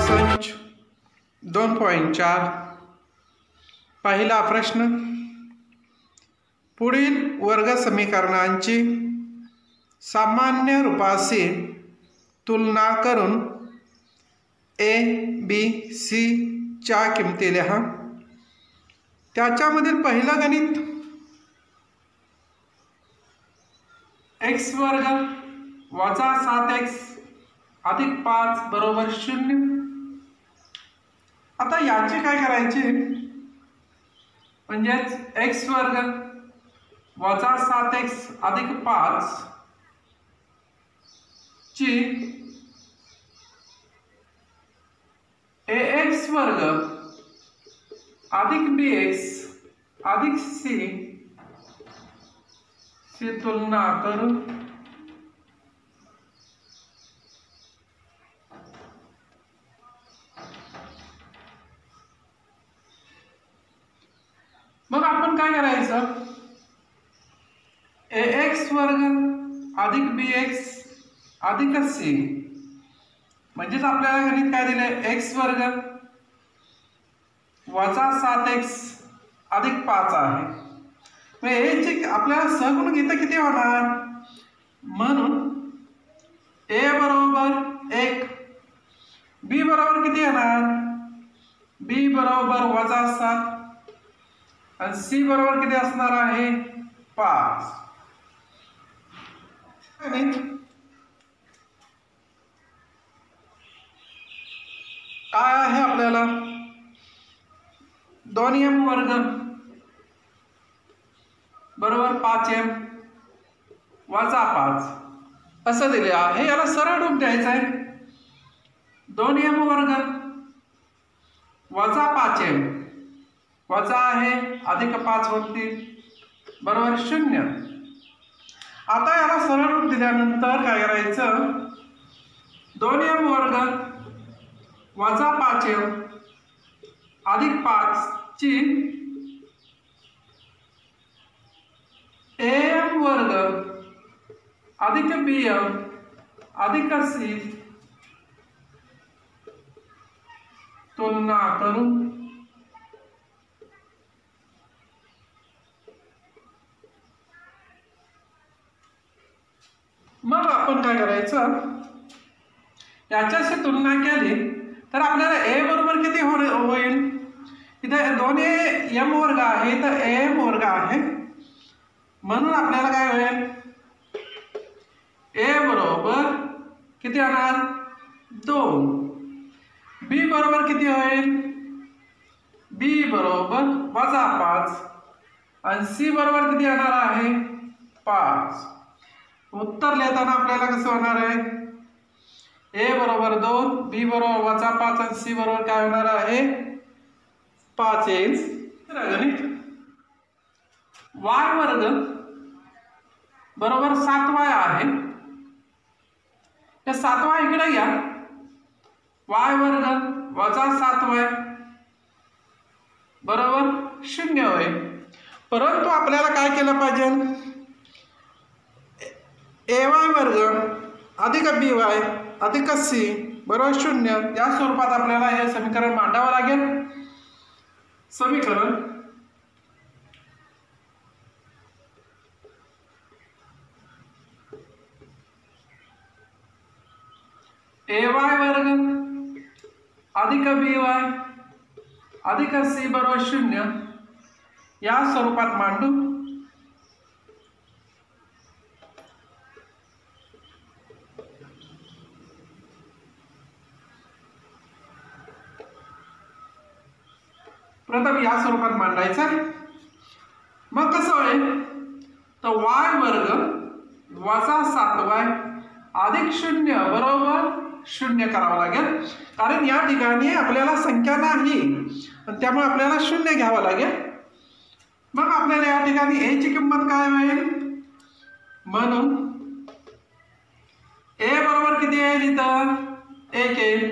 संच 2.4 पहिला प्रश्न, पुढील वर्ग समीकरणांची सामान्य रूपाशी तुलना करून ए बी सी च्या किमती लिहा। त्याच्यामधील पहिलं गणित x वर्ग वजा 7x अधिक 5 बरोबर 0। आता याची काय करायची, म्हणजेच x वर्ग वजा 7x अधिक 5 ची ax वर्ग अधिक bx अधिक c ची तुलना करून मग आपण काय करायचं, ax वर्ग अधिक bx अधिक c म्हणजेच आपल्याला गणित काय दिले, x वर्ग वजा 7x अधिक 5 आहे। मग a ची आपल्याला सहगुणक इथं किती होणार, म्हणून a बरोबर 1, b बरोबर किती येणार, b बरोबर वजा 7 आणि c बरोबर किती असणार आहे 5। काय आहे आपल्याला 2m वर्ग बरोबर 5m वजा 5 असं दिले आहे। याला सरळ रूप द्यायचं आहे, 2m वर्ग वजा 5m वजा आहे अधिक 5 होतील बरोबर 0। आता याला सरळ रूप दिल्यानंतर काय करायचं, 2m वर्ग वजा 5m अधिक 5 ची am वर्ग अधिक bm अधिक c तुलना करून मग आपण काय करायचं, याच्याशी तुलना केली तर आपल्याला a बरोबर किती होईल, इथे 2m वर्ग आहे तर am वर्ग आहे, म्हणून आपल्याला काय होईल, a बरोबर किती येणार 2, b बरोबर किती होईल, b बरोबर वजा 5 आणि c बरोबर किती येणार आहे 5। उत्तर लिहिताना आपल्याला कसं होणार आहे, a बरोबर 2, b बरोबर वजा 5 आणि c बरोबर काय होणार आहे 5 येईल। गणित y वर्ग बरोबर 7y आहे, हे 7y इकडे घ्या, y वर्ग वजा 7y बरोबर 0 होईल। परंतु आपल्याला काय केलं पाहिजे, ay वर्ग अधिक by अधिक c बरोबर 0 या स्वरूपात आपल्याला हे समीकरण मांडावं लागेल। समीकरण ay वर्ग अधिक by अधिक c बरोबर 0 या स्वरूपात मांडू। प्रथम या स्वरूपात मांडायचं, मग कसं होईल, तर y वर्ग वजा 7y अधिक 0 बरोबर 0 करावं लागेल, कारण या ठिकाणी आपल्याला संख्या नाही त्यामुळे आपल्याला 0 घ्यावं लागेल। मग आपल्याला या ठिकाणी a ची किंमत काय होईल, म्हणून a बरोबर किती येईल, इथं 1 येईल,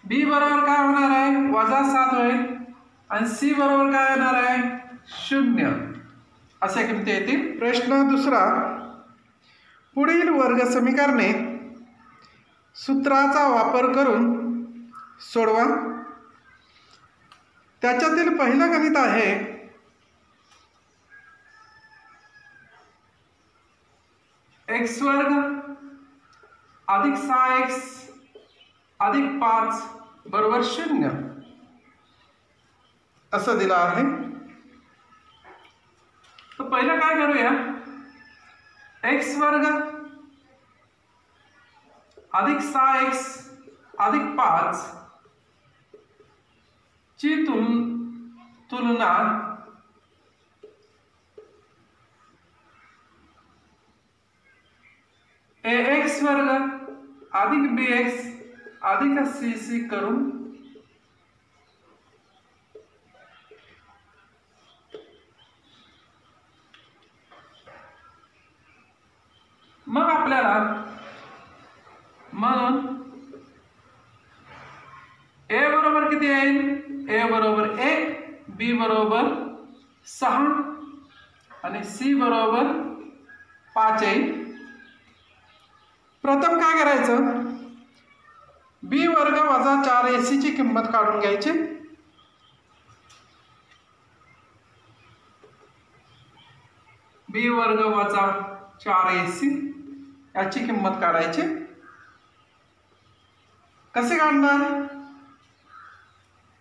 b बरोबर काय होणार आहे वजा 7 होईल आणि c बरोबर काय येणार आहे 0 अशा किमती येतील। प्रश्न दुसरा, पुढील वर्ग समीकरणे सूत्राचा वापर करून सोडवा. त्याच्यातील पहिलं गणित आहे x वर्ग अधिक 6x अधिक 5 बरोबर 0 असं दिलं आहे. तर पहिलं काय करूया, x वर्ग अधिक 6x अधिक 5 ची तुलना ax वर्ग अधिक bx अधिक cc करून मग आपल्याला म्हणून a बरोबर किती येईल, a बरोबर 1, b बरोबर 6 आणि c बरोबर 5 येईल. प्रथम काय करायचं, b वर्ग वजा 4ac ची किंमत काढून घ्यायची. b वर्ग वजा 4ac याची किंमत काढायची. कसे काढणार,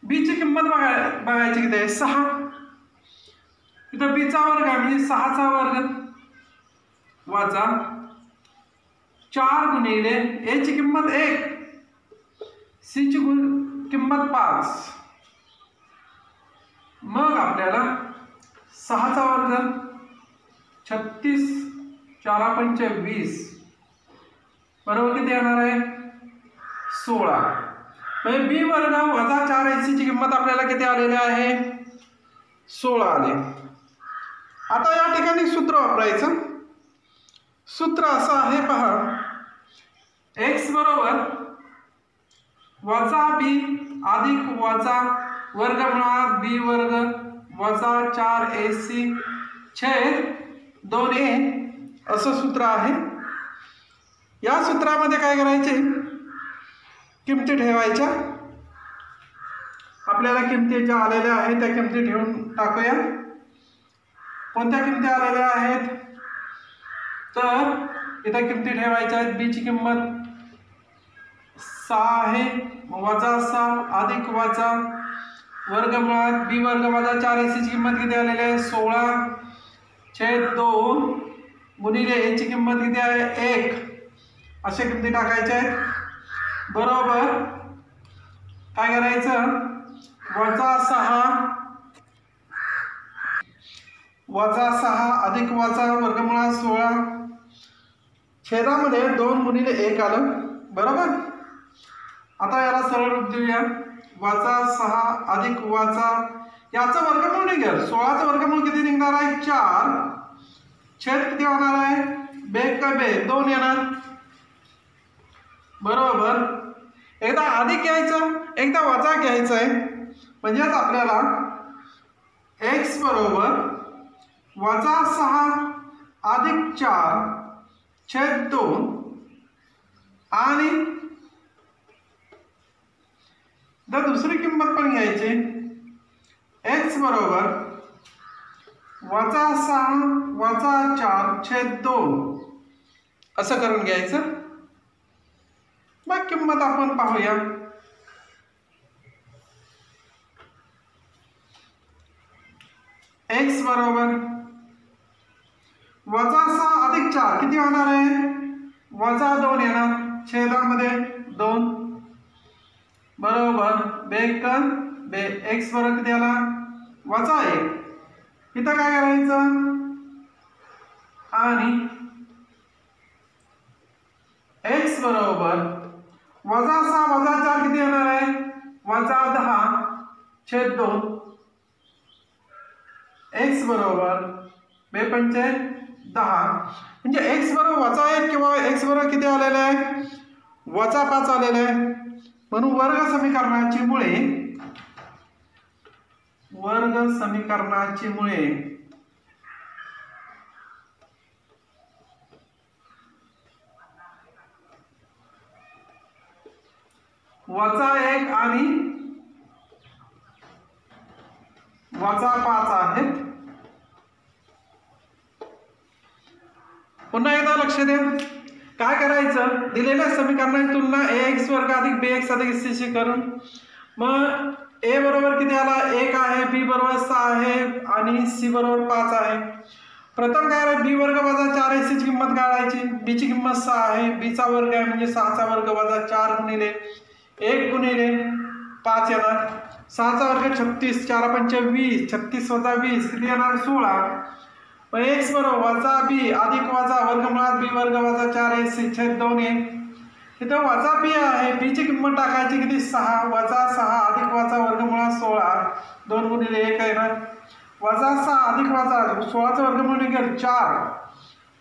b ची किंमत बघायची किती आहे, 6. इथं b चा वर्ग आहे म्हणजे 6 चा वर्ग वजा 4 गुणिले a ची किंमत 1, c ची किंमत 5. मग आपल्याला 6 चा वर्ग 36, 4 पंच 20 बरोबर किती येणार आहे, 16. म्हणजे b वर्ग वजा 4ac ची किंमत आपल्याला किती आलेली आहे, 16 आले. आता या ठिकाणी सूत्र वापरायचं. सूत्र असं आहे पहा, x बरोबर वजा b अधिक वजा वर्गमुळात b वर्ग वजा 4ac छेद 2a असं सूत्र आहे. या सूत्रामध्ये काय करायचे, किमती ठेवायच्या. आपल्याला किमती ज्या आलेल्या आहेत त्या किमती ठेवून टाकूया. कोणत्या किमती आलेल्या आहेत, तर इथं किमती ठेवायच्या आहेत. b ची किंमत 6 आहे, वजा 6 अधिक वजा वर्गमुळात b वर्ग वजा 4ac ची किंमत किती आलेली आहे, 16 छेद 2 गुणिले a ची किंमत किती आहे, 1. अशा किमती टाकायच्या आहेत. बरोबर काय करायचं, वजा 6 अधिक वजा वर्गमुळात 16 छेदामध्ये 2 गुणिले 1 आलं. बरोबर, आता याला सरळ रूप देऊया. वजा 6 अधिक वजा याचं वर्गमूळ निघेल, 16चं वर्गमूळ किती निघणार आहे, 4 छेद किती होणार आहे, बेक का बे 2 येणार. बरोबर, एकदा अधिक घ्यायचं एकदा वजा घ्यायचं आहे. म्हणजेच आपल्याला x बरोबर वजा 6 अधिक 4 छेद 2 आणि दुसरी किंमत पण घ्यायची, x बरोबर वजा 6 वजा 4 छेद 2 असं करून घ्यायचं. मग किंमत आपण पाहूया. x बरोबर वजा 6 अधिक 4 किती होणार आहे, वजा 2 येणार, छेदामध्ये 2. बरोबर, बेकन बे x बरोबर किती आला, वजा 1. इथं काय करायचं, आणि x बरोबर वजा 6 वजा 4 किती येणार आहे, वजा 10 छेद 2. x बरोबर 2 पंचे 10 म्हणजे x बरोबर वजा 1 किंवा x बरोबर किती आलेलं आहे, वजा 5 आलेलं आहे. म्हणून वर्ग समीकरणाची मुळे -1 आणि -5 आहेत. पुन्हा एकदा लक्ष द्या. काय करायचं, दिलेल्या समीकरणाची तुलना ax वर्ग अधिक bx अधिक c शी करून मग a बरोबर किती आला 1 आहे, b बरोबर 6 आहे आणि c बरोबर 5 आहे. प्रथम काय आहे, b वर्ग वजा 4ac ची किंमत काढायची. b ची किंमत 6 आहे, b चा वर्ग आहे म्हणजे 6 चा वर्ग वजा 4 गुणिले 1 गुणिले 5 येणार. 6 चा वर्ग 36, 4 पंचे 20, 36 वजा 20 किती येणार 16. मग x बरोबर वजा b अधिक वजा वर्गमुळात b वर्ग वजा 4ac छेद 2 a. इथं वजा b आहे, b ची किंमत टाकायची किती 6 वजा 6 अधिक वजा वर्गमुळात 16 2 गुणिले 1 येणार. वजा 6 अधिक वजा 16 चा वर्गमूळ निघेल 4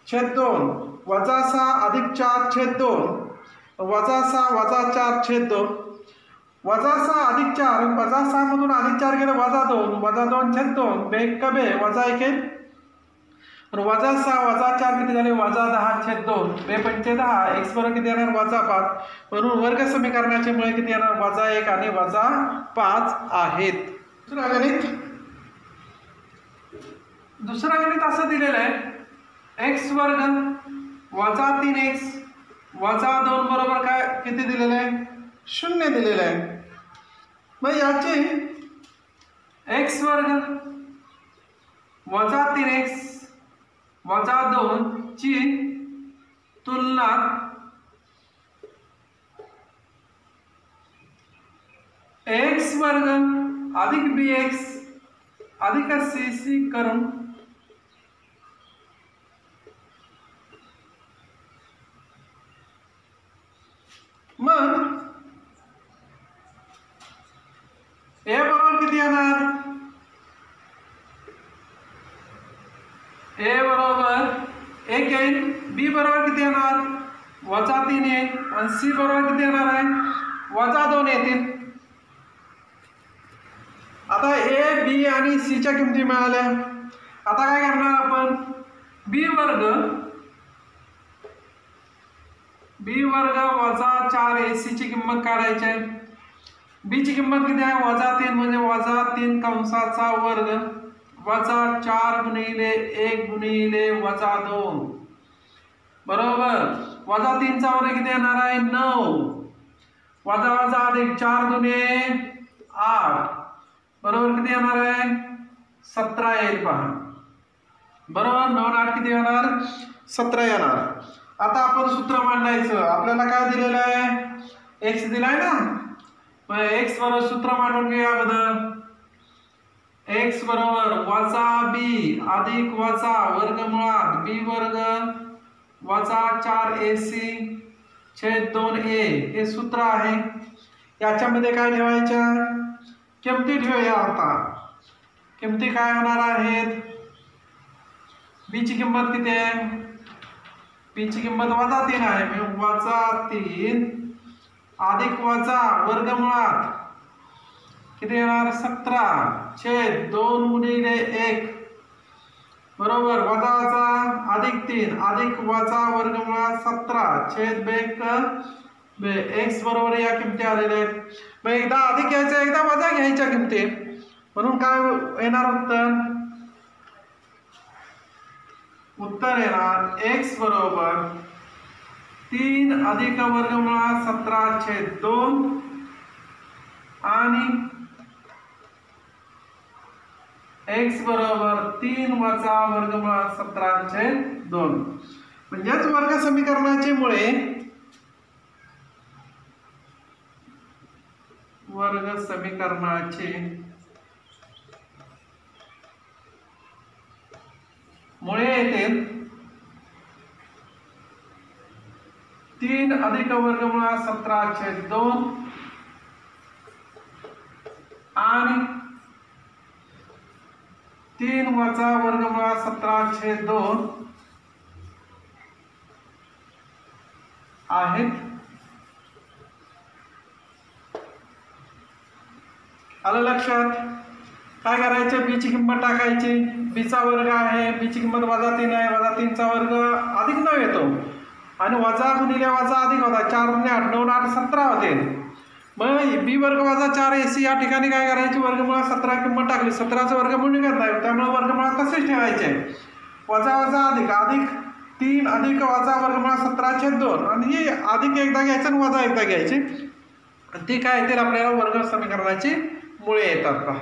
छेद 2 वजा 6 अधिक 4 छेद 2 वजा 6 वजा 4 छेद 2 वजा 6 अधिक 4 वजा 6 मधून अधिक 4 गेलं वजा 2 वजा 2 छेद 2 बे कबे वजा 1 वजा 6 वजा 4 किती झाले वजा 10 छेद 2 बे पंचे 10. x बरोबर किती येणार वजा 5. म्हणून वर्ग समीकरणाचे मुळे किती येणार वजा 1 आणि वजा 5 आहेत. दुसरं गणित असं दिलेलं आहे x वर्ग वजा 3x वजा 2 बरोबर काय किती दिलेलं आहे 0 दिलेलं आहे. मग याची x वर्ग वजा 3x वजा 2 ची तुलना x वर्ग अधिक bx अधिक cc करून मग a बरोबर किती येणार a बरोबर 1 येईल, b बरोबर किती येणार वजा 3 येईल आणि c बरोबर किती येणार आहे वजा 2 येतील. आता a b आणि c च्या किमती मिळाल्या. आता काय करणार आपण b वर्ग वजा 4ac ची किंमत काढायची आहे. b ची किंमत किती आहे वजा 3 म्हणजे वजा 3 कंसाचा वर्ग वजा 4 गुणिले 1 गुणिले वजा 2 बरोबर वजा 3 चा वर्ग किती येणार आहे 9 वजा वजा अधिक 4 दुने 8 बरोबर किती येणार आहे 17 येईल पहा. बरोबर 9 8 किती येणार 17 येणार. आता आपण सूत्र मांडायचं. आपल्याला काय दिलेलं आहे x दिलाय ना. मग x बरोबर सूत्र मांडून घेऊया अगोदर. x बरोबर वजा b अधिक वजा वर्गमुळात b वर्ग वजा 4ac छेद 2a हे सूत्र आहे. याच्यामध्ये काय ठेवायचं किमती ठेवूया. आता किमती काय होणार आहेत b ची किंमत किती आहे b ची किंमत वजा 3 आहे म्हणजे वजा 3 अधिक वजा वर्गमुळात किती येणार 17 छेद 2 गुणिले 1 बरोबर वजा वजा अधिक 3 अधिक वजा वर्गमुळात 17 छेद बे x बरोबर या किमती आलेल्या आहेत. मग एकदा अधिक घ्यायचं एकदा वजा घ्यायच्या किमती. म्हणून काय येणार उत्तर येणार x बरोबर 3 अधिक वर्गमुळात 17 छेद 2 आणि x बरोबर 3 वजा वर्गमुळात 17 छेद 2 म्हणजेच वर्ग समीकरणाचे मुळे येतील 3 अधिक वर्गमुळात 17 छेद 2 आणि 3 वजा वर्गमुळात 17 छेद 2 आहेत. आलं लक्षात. काय करायचं b ची किंमत टाकायची. b चा वर्ग आहे b ची किंमत वजा 3 आहे वजा 3 चा वर्ग अधिक 9 येतो आणि वजा गुणिले वजा अधिक होता 4 ने 8 9 8 17 होते. मग बी वर्ग वजा 4ac या ठिकाणी काय करायची, वर्गमुळात 17 किंमत टाकली, 17चं वर्गमूळ निघत नाही, त्यामुळे वर्गमुळात तसेच ठेवायचे. वजा वजा अधिक, अधिक 3 अधिक वजा वर्गमुळात 17/2 आणि हे अधिक एकदा घ्यायचं आणि वजा एकदा घ्यायचे, ते काय येतील आपल्याला वर्ग समीकरणाची मुळे येतात पहा.